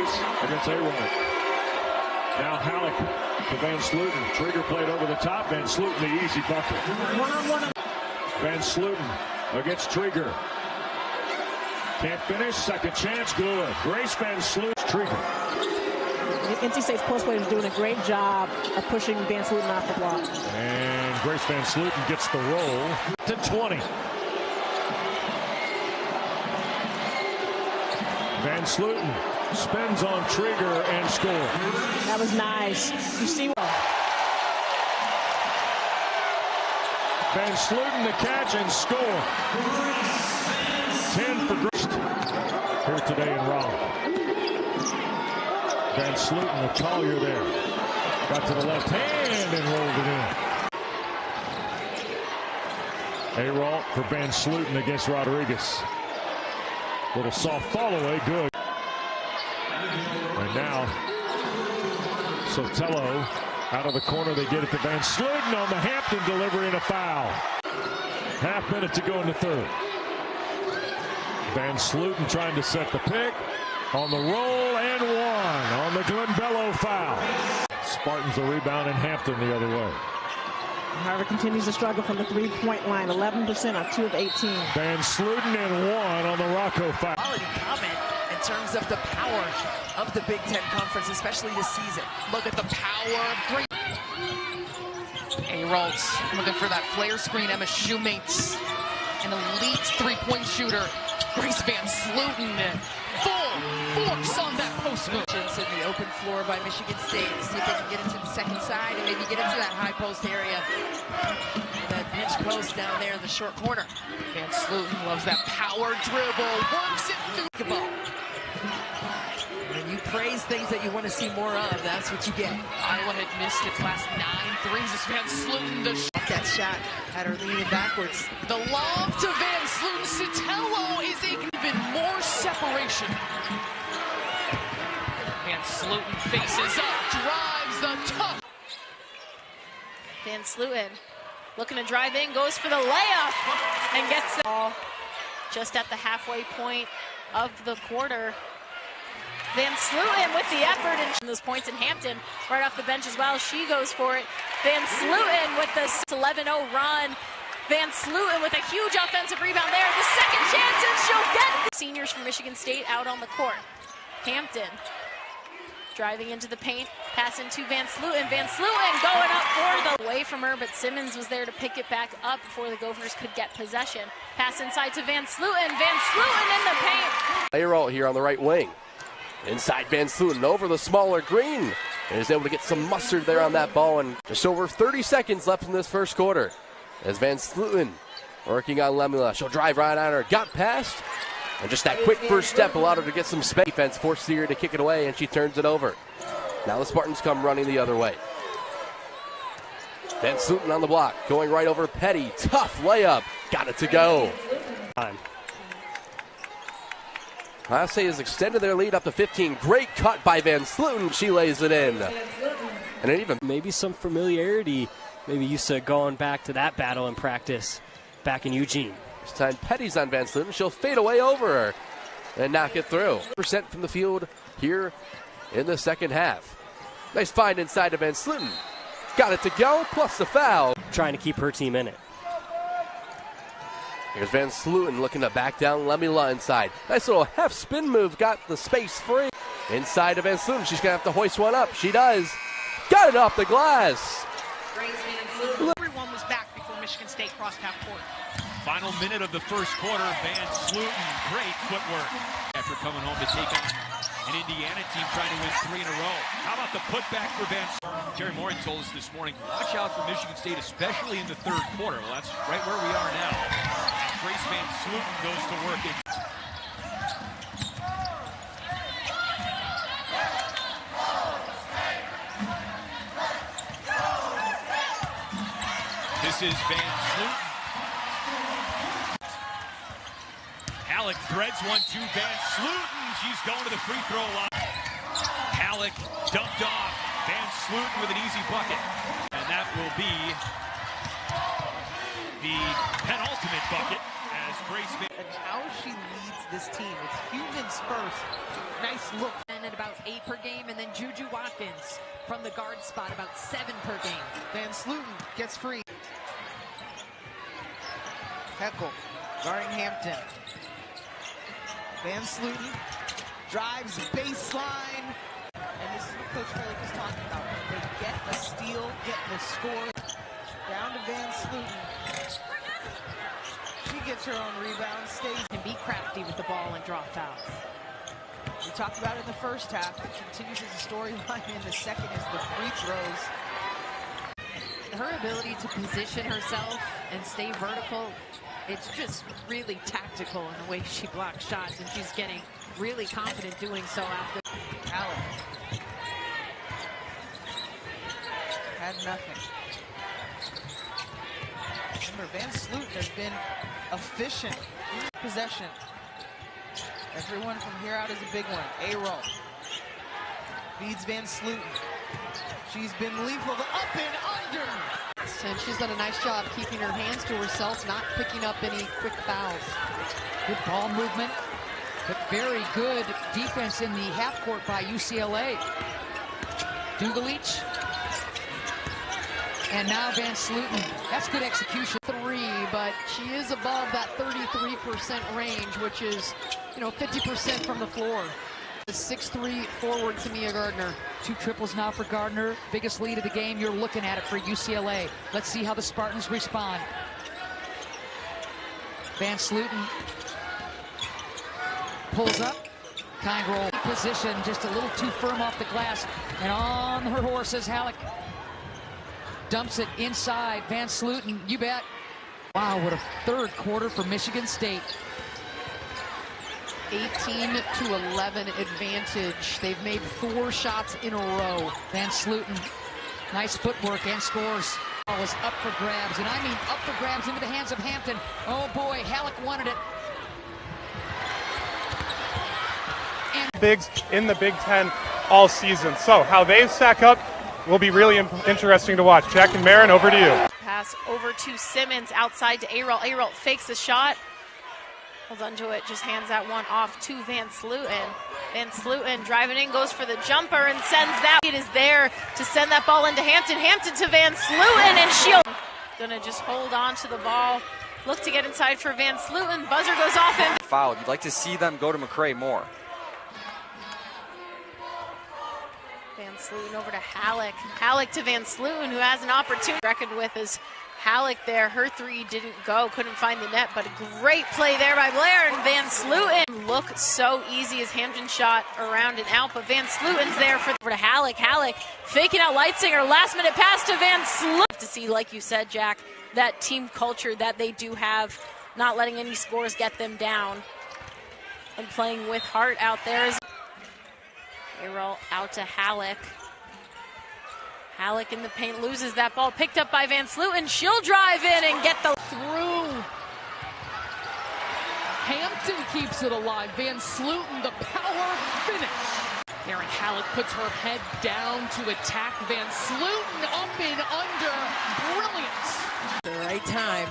twice against A-Roll. Now Halleck to VanSlooten. Trigger played over the top. VanSlooten the easy bucket. VanSlooten against Trigger. Can't finish. Second chance. Good. Grace VanSlooten. Trigger. NC State's post players doing a great job of pushing VanSlooten off the block. And Grace VanSlooten gets the roll to 20. VanSlooten spins on Trigger and scores. That was nice. You see what? VanSlooten the catch and score. 10 for Grace here today in Raleigh. VanSlooten with Collier there. Got to the left hand and rolled it in. A-Roll for VanSlooten against Rodriguez. Little soft fall away, good. And now, Sotelo out of the corner. They get it to VanSlooten on the Hampton delivery and a foul. Half minute to go in the third. VanSlooten trying to set the pick. On the roll and one on the Glenbello foul. Spartans a rebound and Hampton the other way. However, continues to struggle from the three-point line. 11% on 2 of 18. VanSlooten and one on the Rocco foul. Quality comment in terms of the power of the Big Ten Conference, especially this season. Look at the power of Grace. A-Rolls looking for that flare screen. Emma Shoemates, an elite three-point shooter. Grace VanSlooten. Full force on that post move. In the open floor by Michigan State. See if they can get into the second side and maybe get into that high post area. That pinch post down there in the short corner. VanSlooten loves that power dribble. Works it through the ball. When you praise things that you want to see more of, that's what you get. Iowa had missed its last 9 threes. It's VanSlooten the that shot had her leaning backwards. The lob to VanSlooten. Sotelo is even more separation. VanSlooten faces up, drives the tough. VanSlooten looking to drive in, goes for the layup, and gets it all just at the halfway point of the quarter. VanSlooten with the effort and those points in Hampton right off the bench as well. She goes for it. VanSlooten with the 11-0 run. VanSlooten with a huge offensive rebound there. The second chance, and she'll get the seniors from Michigan State out on the court. Hampton driving into the paint, passing to VanSlooten. VanSlooten going up for the away from her, but Simmons was there to pick it back up before the Gophers could get possession. Pass inside to VanSlooten. VanSlooten in the paint. A-Roll here on the right wing. Inside VanSlooten over the smaller Green. And is able to get some mustard there on that ball. And just over 30 seconds left in this first quarter. As VanSlooten working on Lemula. She'll drive right on her. Got past. And just that quick first step allowed her to get some space. Defense forced her to kick it away, and she turns it over. Now the Spartans come running the other way. VanSlooten on the block. Going right over Petty. Tough layup. Got it to go. Class A has extended their lead up to 15. Great cut by VanSlooten. She lays it in. And it even maybe some familiarity. Maybe used to going back to that battle in practice back in Eugene. This time Petty's on VanSlooten. She'll fade away over her and knock it through. % from the field here in the second half. Nice find inside of VanSlooten. Got it to go, plus the foul. Trying to keep her team in it. Here's VanSlooten looking to back down Lemula inside. Nice little half spin move, got the space free. Inside of VanSlooten, she's going to have to hoist one up. She does. Got it off the glass. Everyone was back before Michigan State crossed half court. Final minute of the first quarter, VanSlooten, great footwork. After coming home to take on an Indiana team trying to win 3 in a row. How about the putback for VanSlooten? Terry Morin told us this morning, watch out for Michigan State, especially in the third quarter. Well, that's right where we are now. And Grace VanSlooten goes to work. This is VanSlooten. Halleck threads one to VanSlooten. She's going to the free throw line. Halleck dumped off. VanSlooten with an easy bucket. And that will be the penultimate bucket as Grace And how she leads this team. It's Humans first. Nice look. And at about 8 per game, and then Juju Watkins from the guard spot about 7 per game. VanSlooten gets free. Heckle guarding Hampton. VanSlooten drives baseline. And this is what Coach Foley was talking about. They get a steal, get the score. Down to VanSlooten. She gets her own rebound, stays. And be crafty with the ball and draw fouls. We talked about it in the first half. It continues as a storyline in the second is the free throws. Her ability to position herself and stay vertical, it's just really tactical in the way she blocks shots, and she's getting really confident doing so after. Allen had nothing. Remember, VanSlooten has been efficient in possession. Everyone from here out is a big one. A-roll. Feeds VanSlooten. She's been lethal. The up and under. And she's done a nice job keeping her hands to herself, not picking up any quick fouls. Good ball movement, but very good defense in the half court by UCLA. Dugalich. And now VanSlooten. That's good execution. 3, but she is above that 33% range, which is, 50% from the floor. The 6'3" forward, Tamia Gardner. 2 triples now for Gardner. Biggest lead of the game. You're looking at it for UCLA. Let's see how the Spartans respond. VanSlooten pulls up. Kind roll. Position just a little too firm off the glass. And on her horse is Halleck. Dumps it inside. VanSlooten, you bet. Wow, what a third quarter for Michigan State. 18-11 advantage. They've made 4 shots in a row. VanSlooten, nice footwork and scores. Ball is up for grabs, and I mean up for grabs into the hands of Hampton. Oh boy, Halleck wanted it. Bigs in the Big Ten all season. So how they stack up will be really interesting to watch. Jack and Marin, over to you. Pass over to Simmons, outside to A-Roll. A-Roll fakes the shot. Holds onto it, just hands that one off to VanSlooten. VanSlooten driving in, goes for the jumper and sends that. It is there to send that ball into Hampton. Hampton to VanSlooten, and she'll gonna just hold on to the ball. Look to get inside for VanSlooten. Buzzer goes off and fouled. You'd like to see them go to McCray more. VanSlooten over to Halleck. Halleck to VanSlooten, who has an opportunity. Reckoned with is Halleck there. Her 3 didn't go, couldn't find the net, but a great play there by Blair, and VanSlooten looked so easy as Hampton shot around and out, but VanSlooten's there for over to Halleck. Halleck faking out Leitzinger, last minute pass to VanSlooten. To see, like you said, Jack, that team culture that they do have, not letting any scores get them down and playing with heart out there. They roll out to Halleck. Halleck in the paint, loses that ball, picked up by VanSlooten. She'll drive in and get the Through. Hampton keeps it alive. VanSlooten, the power finish. Aaron Halleck puts her head down to attack VanSlooten, up and under. Brilliant. The right time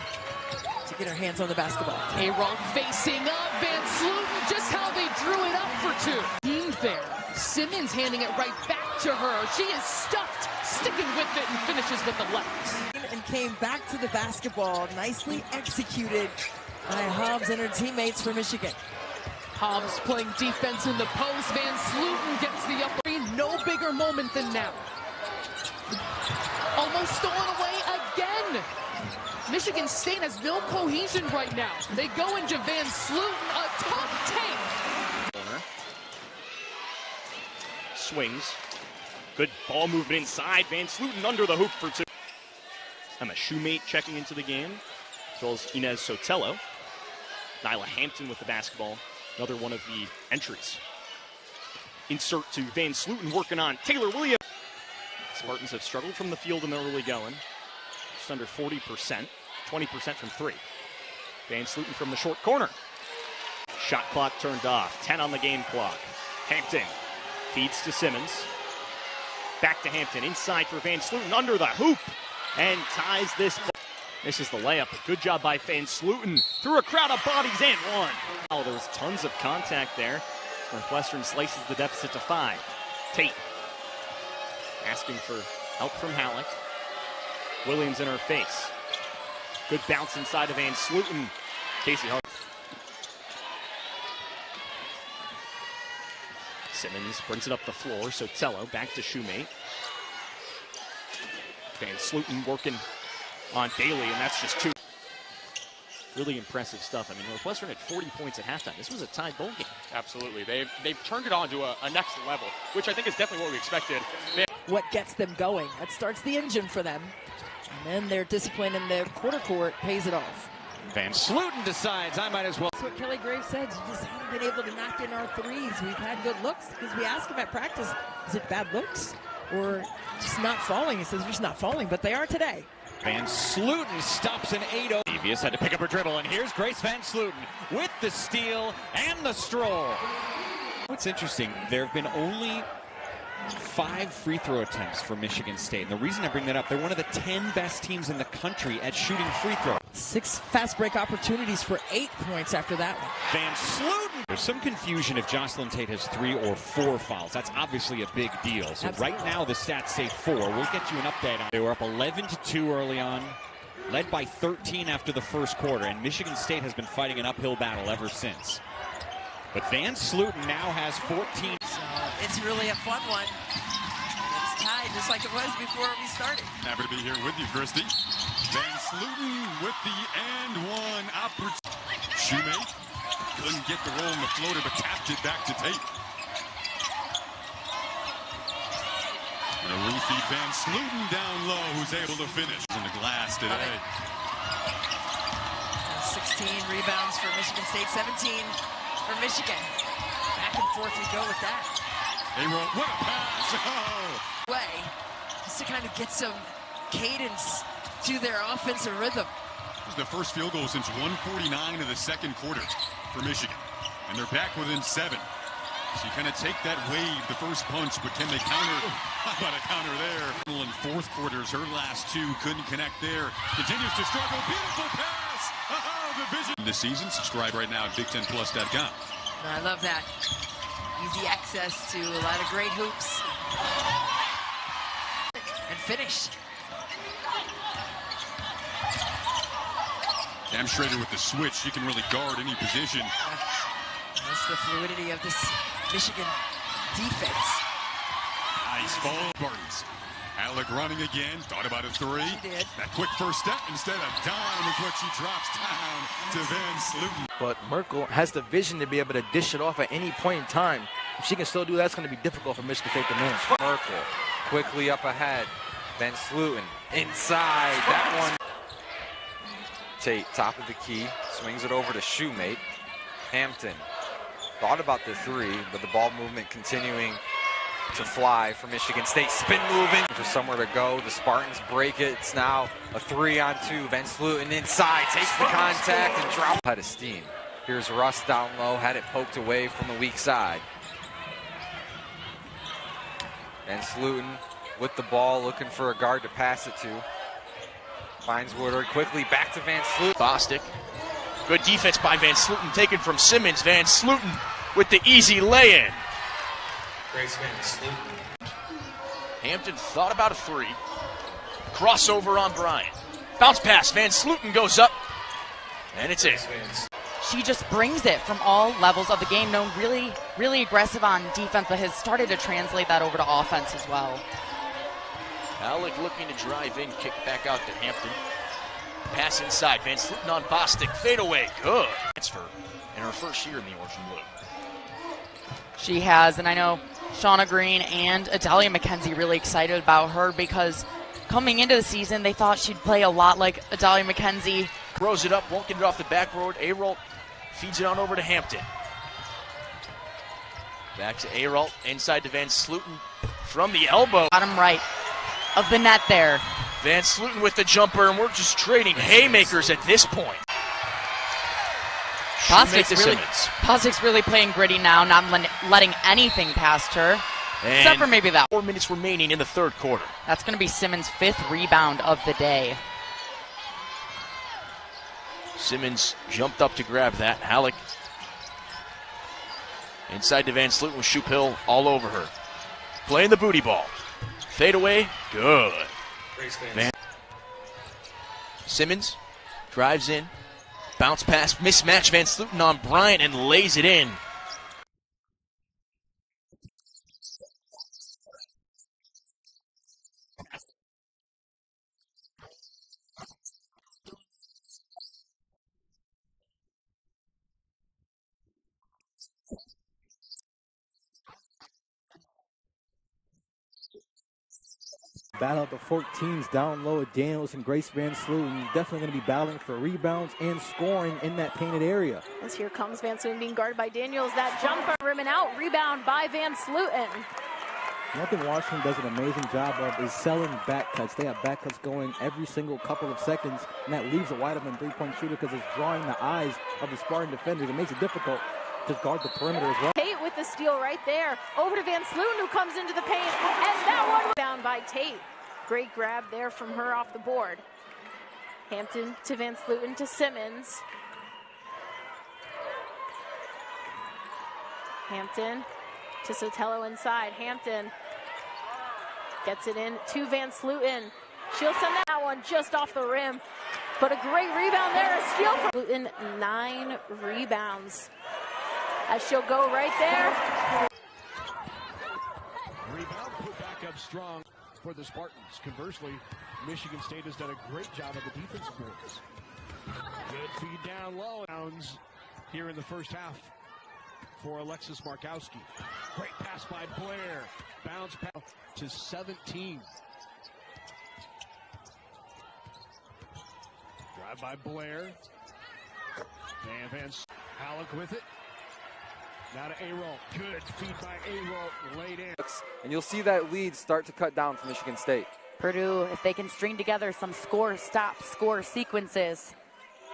to get her hands on the basketball. A-Roll facing up. VanSlooten, just how they drew it up for 2. Team there. Simmons handing it right back to her. She is stuffed, sticking with it, and finishes with the left. And came back to the basketball. Nicely executed by Hobbs and her teammates for Michigan. Hobbs playing defense in the post. VanSlooten gets the upper. No bigger moment than now. Almost stolen away again. Michigan State has no cohesion right now. They go into VanSlooten, a tough take. Swings. Good ball movement inside. VanSlooten under the hoop for 2. I'm a Shoemate checking into the game, as well as Inez Sotelo. Nyla Hampton with the basketball. Another one of the entries. Insert to VanSlooten working on Taylor Williams. Spartans have struggled from the field in the early going. Just under 40%. 20% from 3. VanSlooten from the short corner. Shot clock turned off. 10 on the game clock. Hampton feeds to Simmons. Back to Hampton. Inside for VanSlooten. Under the hoop. And ties this. This is the layup. A good job by VanSlooten. Through a crowd of bodies and one. Oh, there was tons of contact there. Northwestern slices the deficit to 5. Tate asking for help from Halleck. Williams in her face. Good bounce inside of VanSlooten. Casey Hart. Simmons brings it up the floor. Sotelo back to Shoemate. VanSlooten working on Daly, and that's just 2. Really impressive stuff. I mean, Northwestern had 40 points at halftime. This was a tied bowl game. Absolutely. They've turned it on to a next level, which I think is definitely what we expected. What gets them going? That starts the engine for them. And then their discipline in their quarter court pays it off. VanSlooten decides I might as well. That's what Kelly Graves said. You just haven't been able to knock in our threes. We've had good looks because we ask him at practice, is it bad looks or just not falling? He says they're just not falling, but they are today. VanSlooten stops an 8-0. Davies had to pick up her dribble, and here's Grace VanSlooten with the steal and the stroll. What's interesting, there have been only 5 free throw attempts for Michigan State. And the reason I bring that up, they're one of the 10 best teams in the country at shooting free throw. 6 fast break opportunities for 8 points after that one. VanSlooten. There's some confusion if Jocelyn Tate has 3 or 4 fouls. That's obviously a big deal. So right now the stats say 4. We'll get you an update on it. They were up 11-2 early on, led by 13 after the first quarter, and Michigan State has been fighting an uphill battle ever since. But VanSlooten now has 14. So it's really a fun one. It's tied just like it was before we started. Happy to be here with you, Christy. VanSlooten with the and one opportunity. Shoemate couldn't get the roll on the floater, but tapped it back to Tate. And a refeed VanSlooten down low, who's able to finish in the glass today. 16 rebounds for Michigan State, 17 for Michigan. Back and forth we go with that. What a pass! Oh. Way, just to kind of get some cadence to their offensive rhythm. This is the first field goal since 1:49 of the second quarter for Michigan. And they're back within 7. So you kind of take that wave, the first punch, but can they counter? How about a counter there? In fourth quarters, her last 2 couldn't connect there. Continues to struggle. Beautiful pass! Division this season. Subscribe right now at BigTenPlus.com. I love that. Easy access to a lot of great hoops. And finished. Cam Schrader with the switch. She can really guard any position. That's the fluidity of this Michigan defense. Nice ball, Spartans. Halleck running again. Thought about a 3. She did. That quick first step instead of down is what she drops down to VanSlooten. But Merkel has the vision to be able to dish it off at any point in time. If she can still do that, it's going to be difficult for Michigan State to manage. Merkel quickly up ahead. VanSlooten inside. That one. Tate, top of the key. Swings it over to Shoemate. Hampton thought about the 3, but the ball movement continuing to fly for Michigan State. Spin moving for somewhere to go. The Spartans break it. It's now a 3-on-2. VanSlooten inside, takes the contact and drops. Had a steam. Here's Russ down low, had it poked away from the weak side. VanSlooten with the ball, looking for a guard to pass it to. Finds Woodard quickly, back to VanSlooten. Bostic. Good defense by VanSlooten, taken from Simmons. VanSlooten with the easy lay-in. Grace VanSlooten. Hampton thought about a 3. Crossover on Bryant. Bounce pass. VanSlooten goes up. And it's in. She just brings it from all levels of the game. Known really, really aggressive on defense, but has started to translate that over to offense as well. Halleck looking to drive in, kick back out to Hampton. Pass inside. VanSlooten on Bostic. Fade away. Good. Transfer in her first year in the Orange and Blue. She has, and I know Shauna Green and Adalia McKenzie really excited about her because coming into the season, they thought she'd play a lot like Adalia McKenzie. Throws it up, won't get it off the backboard. Aralt feeds it on over to Hampton. Back to Aralt, inside to VanSlooten from the elbow. Bottom right of the net there. VanSlooten with the jumper, and we're just trading haymakers at this point. Bostic's really playing gritty now, not letting anything past her. Except for maybe that. 4 minutes remaining in the third quarter. That's going to be Simmons' 5th rebound of the day. Simmons jumped up to grab that. Halleck Inside to VanSlooten with Shupil all over her. Playing the booty ball. Fade away, good. Simmons drives in. Bounce pass, mismatch. VanSlooten on Bryant and lays it in. Battle of the 14s down low at Daniels and Grace VanSlooten. Definitely going to be battling for rebounds and scoring in that painted area. As here comes VanSlooten being guarded by Daniels. That jumper, rim and out, rebound by VanSlooten. One thing Washington does an amazing job of is selling back cuts. They have back cuts going every single couple of seconds, and that leaves a wide open three-point shooter because it's drawing the eyes of the Spartan defenders. It makes it difficult to guard the perimeter as well. Tate with the steal right there. Over to VanSlooten, who comes into the paint, and that one down by Tate. Great grab there from her off the board. Hampton to VanSlooten to Simmons. Hampton to Sotelo inside. Hampton gets it in to VanSlooten. She'll send that one just off the rim. But a great rebound there. A steal from VanSlooten, 9 rebounds. As she'll go right there. Rebound put back up strong for the Spartans. Conversely, Michigan State has done a great job of the defensive boards. Good feed down low. Downs here in the first half for Alexis Markowski. Great pass by Blair. Bounce pass to 17. Drive by Blair. And Halleck with it. Now to A-Roll. Good feed by A-Roll. Laid in. And you'll see that lead start to cut down for Michigan State. Purdue, if they can string together some score sequences,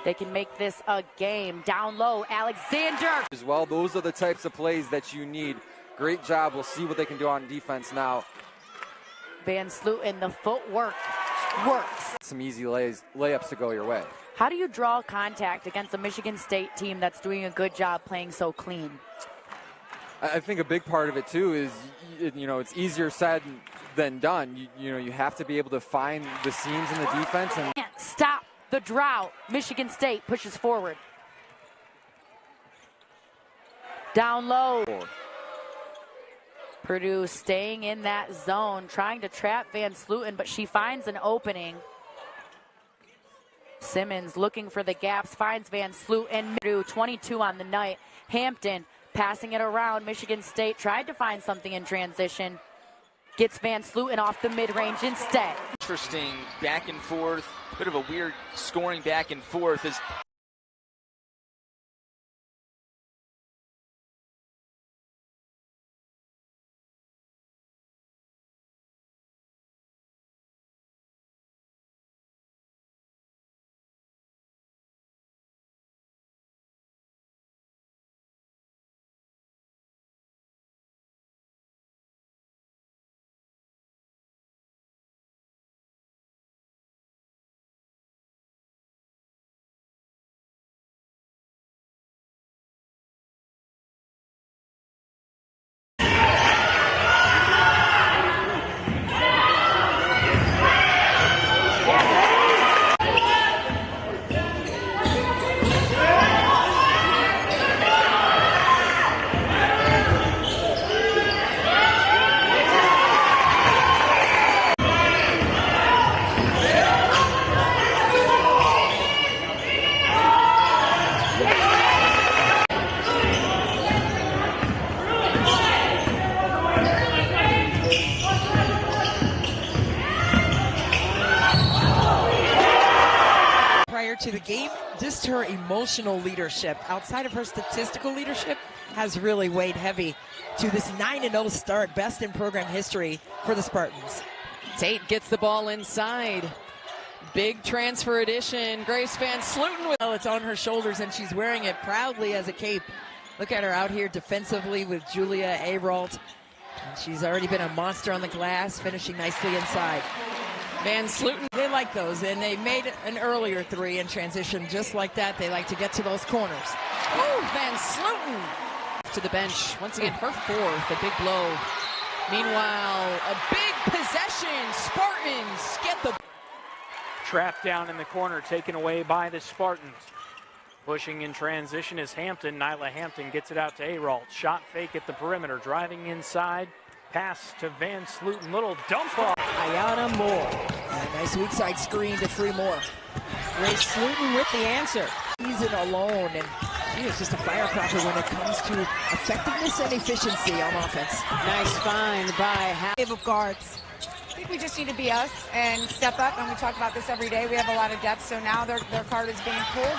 they can make this a game. Down low, Alexander. As well, those are the types of plays that you need. Great job. We'll see what they can do on defense now. VanSlooten, the footwork works. Some easy layups to go your way. How do you draw contact against a Michigan State team that's doing a good job playing so clean? I think a big part of it too is, it's easier said than done. You have to be able to find the seams in the defense and stop the drought. Michigan State pushes forward. Down low. Purdue staying in that zone, trying to trap VanSlooten, but she finds an opening. Simmons looking for the gaps, finds VanSlooten. Purdue 22 on the night. Hampton passing it around. Michigan State tried to find something in transition. Gets VanSlooten off the mid-range instead. Interesting back and forth, bit of a weird scoring back and forth. To the game, just her emotional leadership outside of her statistical leadership has really weighed heavy to this 9-0 start, best in program history for the Spartans. Tate gets the ball inside. Big transfer addition. Grace VanSlooten with it's on her shoulders and she's wearing it proudly as a cape. Look at her out here defensively with Julia Aralt. And she's already been a monster on the glass, finishing nicely inside. VanSlooten. They like those, and they made an earlier three in transition just like that. They like to get to those corners. Ooh, VanSlooten. to the bench. Once again, her fourth, a big blow. Meanwhile, a big possession. Spartans get the... Trapped down in the corner, taken away by the Spartans. Pushing in transition is Hampton. Nyla Hampton gets it out to Aralt. Shot fake at the perimeter, driving inside. Pass to VanSlooten, little dump off. Ayana Moore. A nice weak side screen to free Moore. Grace VanSlooten with the answer. He's in alone, and he is just a firecracker when it comes to effectiveness and efficiency on offense. Nice find by of guards. I think we just need to be us and step up, and we talk about this every day. We have a lot of depth, so now their card is being pulled.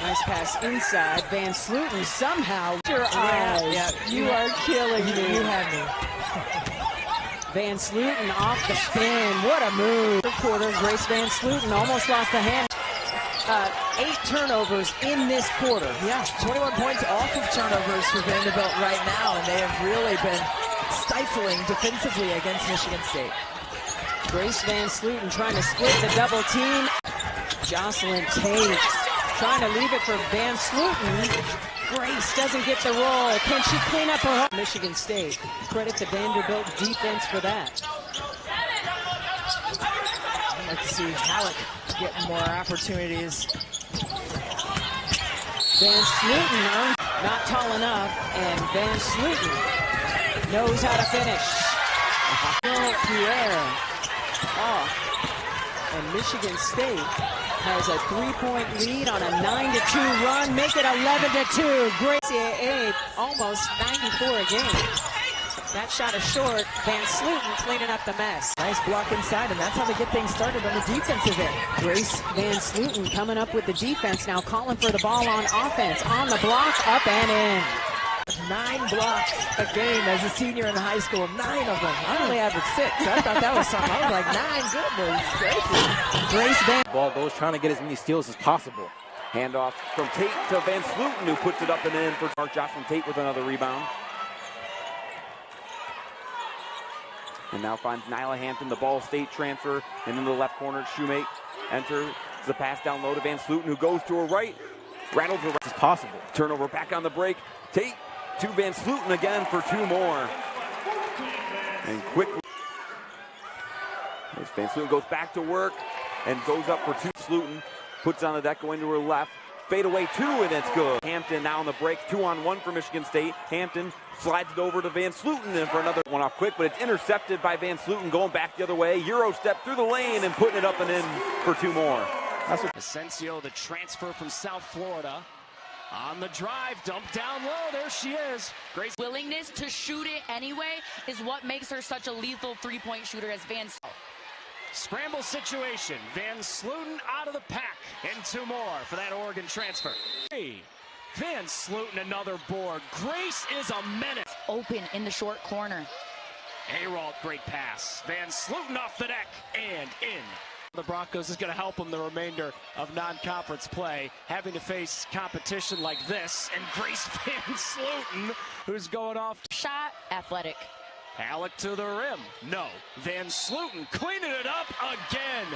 Nice pass inside. VanSlooten somehow. Your eyes. Yeah, you are killing me. You have me. VanSlooten off the spin. What a move. Third quarter, Grace VanSlooten almost lost the hand. 8 turnovers in this quarter. Yeah, 21 points off of turnovers for Vanderbilt right now, and they have really been stifling defensively against Michigan State. Grace VanSlooten trying to split the double team. Jocelyn Tate trying to leave it for VanSlooten. Grace doesn't get the roll. Can she clean up her home? Michigan State. Credit to Vanderbilt defense for that. I'd like to see Halleck getting more opportunities. VanSlooten not tall enough, and VanSlooten knows how to finish. Pierre off, and Michigan State has a 3-point lead on a 9-2 run. Make it 11-2. Great NCAA, almost 94 a game. That shot is short. VanSlooten cleaning up the mess. Nice block inside, and that's how they get things started on the defensive end. Grace VanSlooten coming up with the defense now, calling for the ball on offense. On the block, up and in. 9 blocks a game as a senior in high school. 9 of them. I only averaged 6. So I thought that was something. I was like, 9, goodness gracious. Grace Van. Ball goes trying to get as many steals as possible. Handoff from Tate to VanSlooten, who puts it up and in for Mark. Jocelyn Tate with another rebound. And now finds Nyla Hampton, the Ball State transfer, and in the left corner, Shoemate enters the pass down low to VanSlooten, who goes to her right, rattles her right as possible. Turnover back on the break. Tate to VanSlooten again for 2 more. And quickly, as VanSlooten goes back to work and goes up for 2. VanSlooten puts on the deck, going to her left. Fade away 2, and it's good. Hampton now on the break, 2-on-1 for Michigan State. Hampton slides it over to VanSlooten and for another one off quick, but it's intercepted by VanSlooten, going back the other way. Euro step through the lane and putting it up and in for 2 more. Asensio, the transfer from South Florida. On the drive, dumped down low. There she is. Grace. Willingness to shoot it anyway is what makes her such a lethal 3-point shooter as VanSlooten. Scramble situation. VanSlooten out of the pack. And 2 more for that Oregon transfer. VanSlooten another board. Grace is a menace. Open in the short corner. Aralt, great pass. VanSlooten off the deck and in. The Broncos is going to help them the remainder of non-conference play, having to face competition like this. And Grace VanSlooten, who's going off. Shot, athletic. Halleck to the rim. No. VanSlooten cleaning it up again.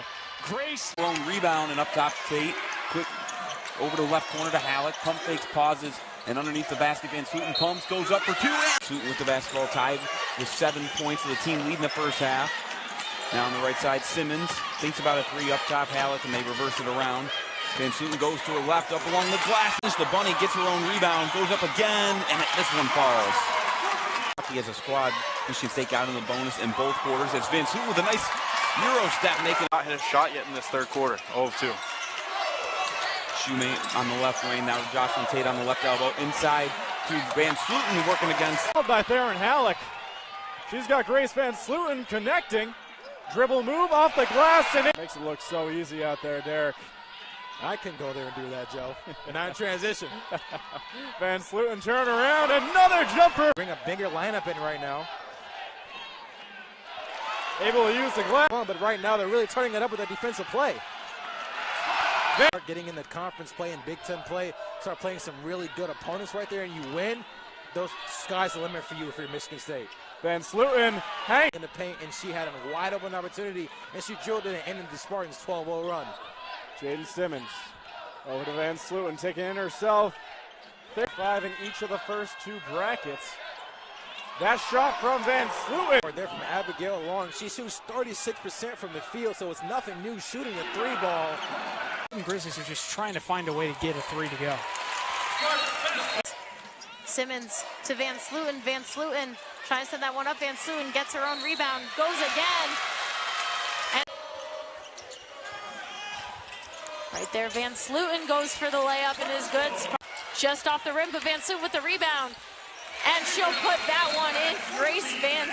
Grace. Lone rebound and up top Tate. Quick over to the left corner to Halleck. Pump fakes, pauses, and underneath the basket, VanSlooten pumps, goes up for 2. VanSlooten with the basketball tied with 7 points of the team lead in the first half. Now on the right side, Simmons thinks about a 3 up top, Halleck, and they reverse it around. VanSlooten goes to her left, up along the glass. The bunny gets her own rebound, goes up again, and this one falls. He has a squad. Michigan State got in the bonus in both quarters. It's VanSlooten with a nice Euro step, making not hit a shot yet in this third quarter. 0 of 2. Shoemate on the left wing, now Jocelyn Tate on the left elbow. Inside to VanSlooten, working against. By Theron Halleck. She's got Grace VanSlooten connecting. Dribble move off the glass, and it makes it look so easy out there, Derek. I can go there and do that, Joe. And I'm in transition. VanSlooten turn around, another jumper. Bring a bigger lineup in right now. Able to use the glass. But right now they're really turning it up with that defensive play. Start getting in the conference play and Big Ten play. Start playing some really good opponents right there, and you win. Those sky's the limit for you if you're Michigan State. VanSlooten hang in the paint, and she had a wide open opportunity, and she drilled it and ended the Spartans' 12-0 run. Jaden Simmons over to VanSlooten, taking in herself. 5 in each of the first two brackets. That shot from VanSlooten. There from Abigail Long. She shoots 36% from the field, so it's nothing new shooting a three ball. Grizzlies are just trying to find a way to get a three to go. Simmons to VanSlooten. VanSlooten trying to send that one up. VanSlooten gets her own rebound, goes again. And right there, VanSlooten goes for the layup and is good. Just off the rim, but VanSlooten with the rebound. And she'll put that one in. Grace VanSlooten.